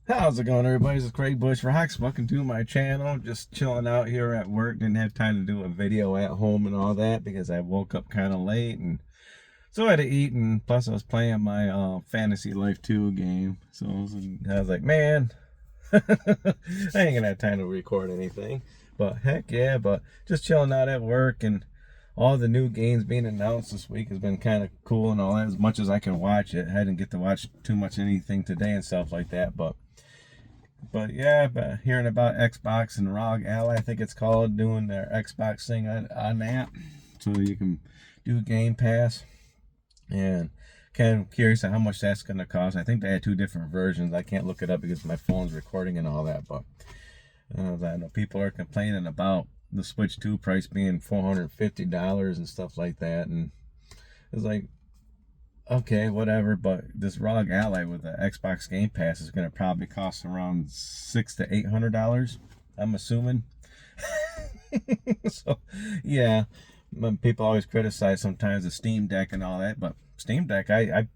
How's it going, everybody? This is Craig Bush Rocks. Welcome to my channel. Just chilling out here at work. Didn't have time to do a video at home and all that because I woke up kind of late, and so I had to eat. And plus, I was playing my Fantasy Life 2 game. So I was like, man, I ain't gonna have time to record anything. But heck yeah, but just chilling out at work, and all the new games being announced this week has been kind of cool and all that. As much as I can watch it, I didn't get to watch too much anything today and stuff like that, but yeah, but hearing about Xbox and ROG Ally, I think it's called, doing their Xbox thing on that, so you can do Game Pass, and kind of curious on how much that's going to cost. I think they had two different versions. I can't look it up because my phone's recording and all that, but I know people are complaining about the Switch 2 price being $450 and stuff like that, and it's like, okay, whatever, but this ROG Ally with the Xbox Game Pass is going to probably cost around $600 to $800, I'm assuming. So, yeah, people always criticize sometimes the Steam Deck and all that, but Steam Deck, I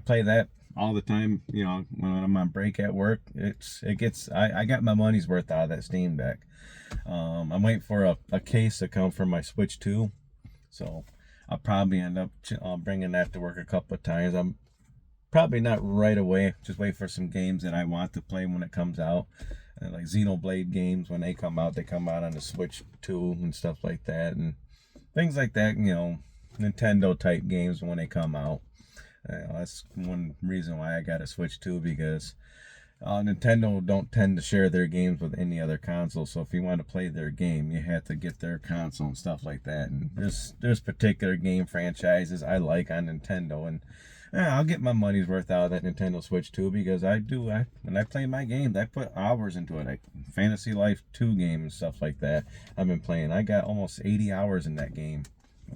play that all the time. You know, when I'm on break at work, I got my money's worth out of that Steam Deck. I'm waiting for a case to come for my Switch 2, so I'll probably end up bringing that to work a couple of times. I'm probably not right away. Just wait for some games that I want to play when it comes out. Like Xenoblade games, when they come out on the Switch 2 and stuff like that. And things like that, you know, Nintendo type games when they come out. That's one reason why I got a Switch 2, because Nintendo don't tend to share their games with any other console, so if you want to play their game, you have to get their console and stuff like that. And there's particular game franchises I like on Nintendo, and I'll get my money's worth out of that Nintendo Switch 2, because when I play my games, I put hours into it. Like Fantasy Life 2 game and stuff like that, I've been playing. I got almost 80 hours in that game.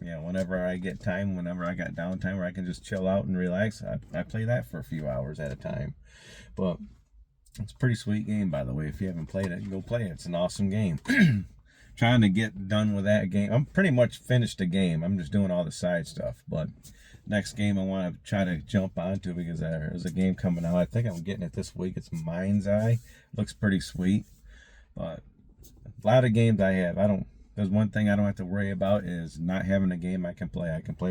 Yeah, whenever I get time, whenever I got downtime where I can just chill out and relax, I play that for a few hours at a time. But it's a pretty sweet game, by the way. If you haven't played it, go play it. It's an awesome game. Trying to get done with that game. I'm pretty much finished the game. I'm just doing all the side stuff. But next game I want to try to jump onto, because there's a game coming out. I think I'm getting it this week. It's Mind's Eye. Looks pretty sweet. But a lot of games I have, there's one thing I don't have to worry about, is not having a game I can play. I can play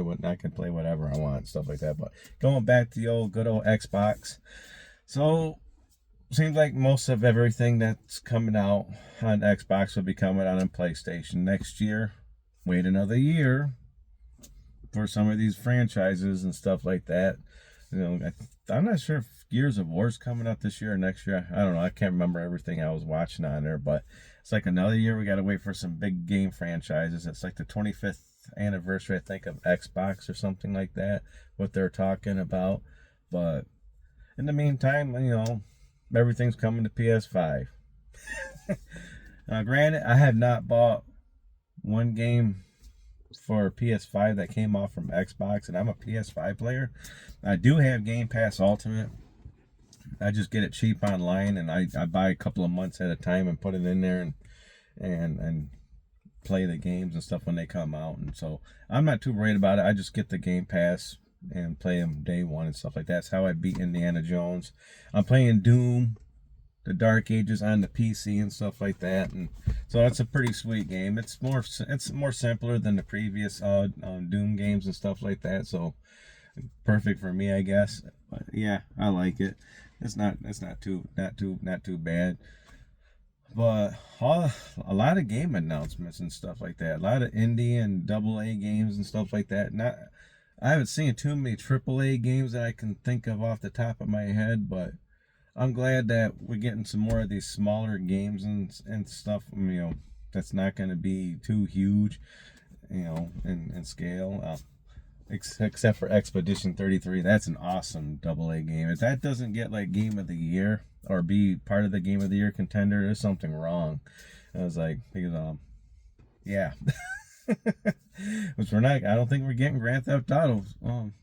whatever I want, stuff like that. But going back to the good old Xbox. So seems like most of everything that's coming out on Xbox will be coming out on PlayStation next year. Wait another year for some of these franchises and stuff like that. You know, I'm not sure if Gears of War's coming out this year or next year. I don't know. I can't remember everything I was watching on there, but it's like another year. We got to wait for some big game franchises. It's like the 25th anniversary, I think, of Xbox or something like that, what they're talking about. But in the meantime, you know, everything's coming to PS5. Granted, I have not bought one game for PS5 that came off from Xbox, and I'm a PS5 player. I do have Game Pass Ultimate. I just get it cheap online, and I buy a couple of months at a time and put it in there, and play the games and stuff when they come out. And so I'm not too worried about it. I just get the Game Pass and play them day one and stuff like that. That's how I beat Indiana Jones. I'm playing Doom, the Dark Ages, on the PC and stuff like that, and so that's a pretty sweet game. It's more simpler than the previous Doom games and stuff like that, so perfect for me, I guess. But yeah, I like it. It's not too bad. But a lot of game announcements and stuff like that. A lot of indie and AA games and stuff like that. I haven't seen too many AAA games that I can think of off the top of my head, but I'm glad that we're getting some more of these smaller games and stuff. You know, that's not going to be too huge, you know, in scale. Except for Expedition 33, that's an awesome AA game. If that doesn't get like Game of the Year or be part of the Game of the Year contender, there's something wrong. I was like, because yeah. Which we're not. I don't think we're getting Grand Theft Auto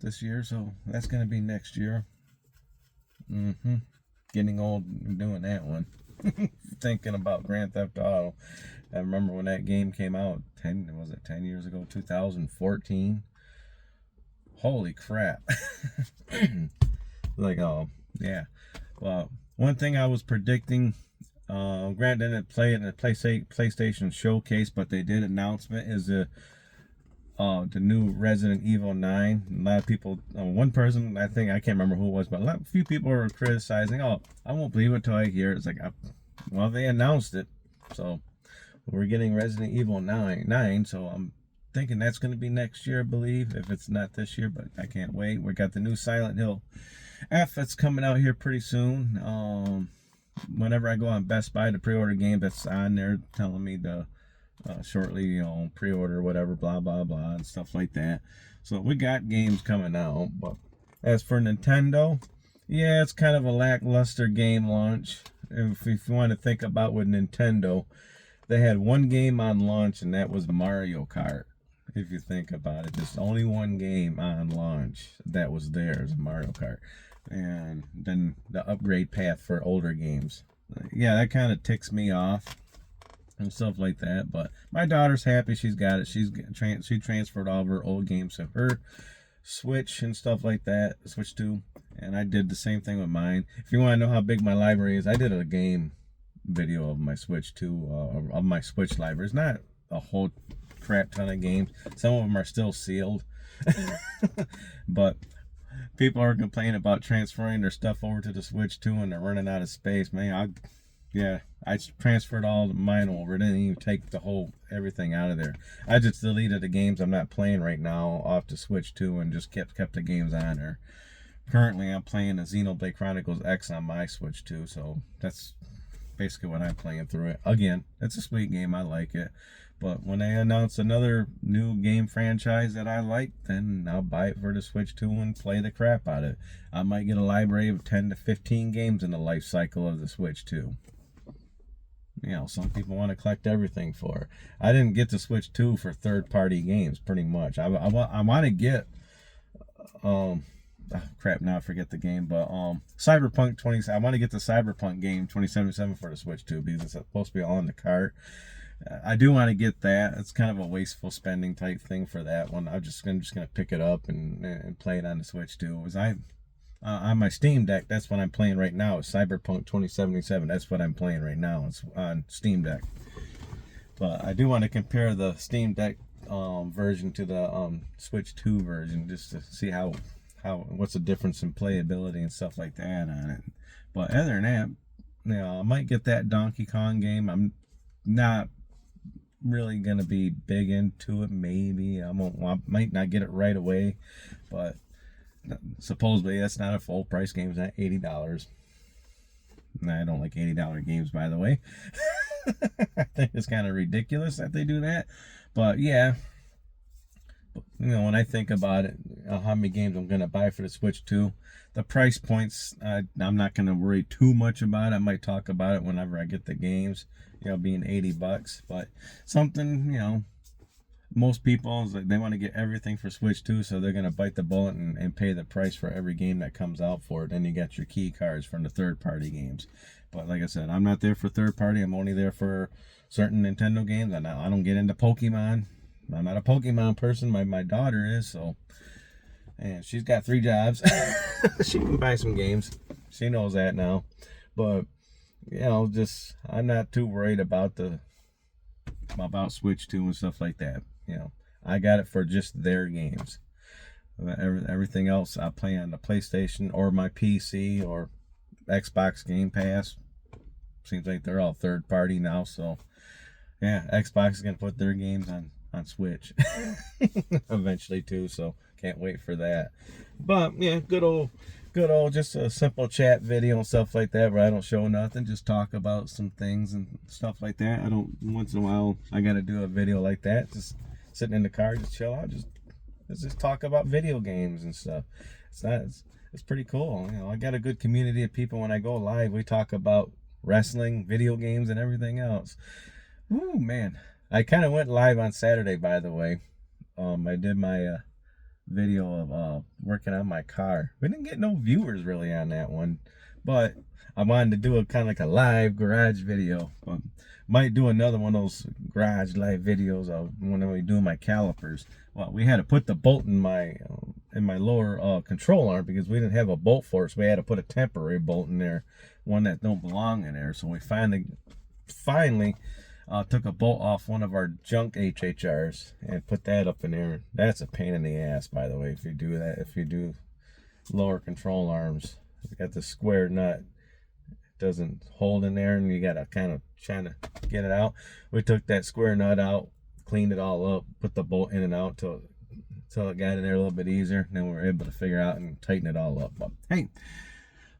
this year, so that's going to be next year. Getting old doing that one. Thinking about Grand Theft Auto. I remember when that game came out, 10 years ago, 2014. Holy crap. Like, yeah. Well, One thing I was predicting, granted, I didn't play it in the PlayStation Showcase, but they did announcement is the new Resident Evil 9. A lot of people, one person, I think, I can't remember who it was, but a few people were criticizing, oh, I won't believe it until I hear it. It's like, well, they announced it. So we're getting Resident Evil 9, so I'm thinking that's going to be next year, I believe, if it's not this year, but I can't wait. We got the new Silent Hill F that's coming out here pretty soon. Whenever I go on Best Buy to pre-order game, that's on there telling me to shortly, pre-order whatever, blah blah blah, and stuff like that. So we got games coming out. But as for Nintendo, yeah, it's kind of a lackluster game launch. If you want to think about with Nintendo, they had one game on launch, and that was Mario Kart. If you think about it, just only one game on launch that was theirs, Mario Kart. And then the upgrade path for older games. Yeah, that kind of ticks me off and stuff like that. But my daughter's happy she's got it. She transferred all of her old games to her Switch and stuff like that, Switch 2. And I did the same thing with mine. If you want to know how big my library is, I did a game video of my Switch 2, of my Switch library. It's not a whole crap ton of games. Some of them are still sealed. But people are complaining about transferring their stuff over to the Switch 2 and they're running out of space. Man, I transferred all mine over. Didn't even take the whole everything out of there. I just deleted the games I'm not playing right now off the Switch 2 and just kept the games on there. Currently, I'm playing the Xenoblade Chronicles X on my Switch 2, so that's basically what I'm playing through it. Again, it's a sweet game. I like it. But when they announce another new game franchise that I like, then I'll buy it for the Switch 2 and play the crap out of it. I might get a library of 10 to 15 games in the life cycle of the Switch 2. Some people want to collect everything for it. I didn't get the Switch 2 for third-party games, pretty much. I want to get, crap, now I forget the game, but Cyberpunk 20. I want to get the Cyberpunk game 2077 for the Switch 2 because it's supposed to be all in the cart. I do want to get that. It's kind of a wasteful spending type thing for that one. I'm just gonna pick it up and play it on the Switch 2. On my Steam Deck, that's what I'm playing right now. It's Cyberpunk 2077. That's what I'm playing right now. It's on Steam Deck. But I do want to compare the Steam Deck version to the Switch 2 version, just to see what's the difference in playability and stuff like that on it. But other than that, I might get that Donkey Kong game. I'm not really gonna be big into it. Maybe I might not get it right away, but supposedly that's not a full price game. It's not $80. I don't like $80 games, by the way. I think it's kind of ridiculous that they do that. But yeah, when I think about it, how many games I'm gonna buy for the Switch 2, the price points, I'm not gonna worry too much about it. I might talk about it whenever I get the games, being $80. But something, most people, they want to get everything for Switch 2, so they're going to bite the bullet and pay the price for every game that comes out for it. Then you got your key cards from the third-party games. But like I said, I'm not there for third-party. I'm only there for certain Nintendo games. I don't get into Pokemon. I'm not a Pokemon person. My daughter is, so... And she's got 3 jobs. She can buy some games. She knows that now. But, I'm not too worried about Switch 2 and stuff like that. I got it for just their games. Everything else I play on the PlayStation or my PC or Xbox Game Pass. Seems like they're all third party now, so yeah, Xbox is gonna put their games on Switch eventually too, so can't wait for that. But yeah, good old just a simple chat video and stuff like that where I don't show nothing, just talk about some things and stuff like that. Once in a while I gotta do a video like that, just sitting in the car, just chill out, just talk about video games and stuff. It's pretty cool. I got a good community of people. When I go live, we talk about wrestling, video games, and everything else. Ooh, man. I kind of went live on Saturday, by the way. I did my video of working on my car. We didn't get no viewers really on that one, but I wanted to do a kind of like a live garage video. Might do another one of those garage live videos of when we do my calipers. Well, we had to put the bolt in my lower control arm because we didn't have a bolt for it, so we had to put a temporary bolt in there, one that don't belong in there. So we finally took a bolt off one of our junk HHRs and put that up in there. That's a pain in the ass, by the way, if you do that. If you do lower control arms, you got the square nut, it doesn't hold in there, and you gotta kind of trying to get it out. We took that square nut out, cleaned it all up, put the bolt in and out till it got in there a little bit easier. And then we were able to figure out and tighten it all up. But hey,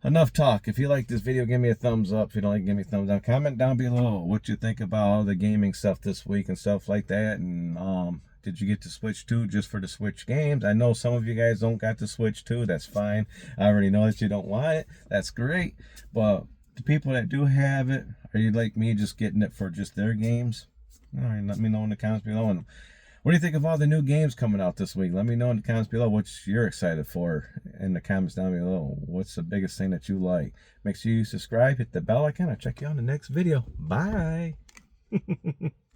enough talk. If you like this video, give me a thumbs up. If you don't like, give me a thumbs down. Comment down below what you think about all the gaming stuff this week and stuff like that. And did you get to Switch 2 just for the Switch games? I know some of you guys don't got the Switch 2. That's fine. I already know that you don't want it. That's great. But the people that do have it, are you like me just getting it for just their games? All right, let me know in the comments below. And what do you think of all the new games coming out this week? Let me know in the comments below what you're excited for in the comments down below. What's the biggest thing that you like? Make sure you subscribe, hit the bell icon. I'll check you on the next video. Bye.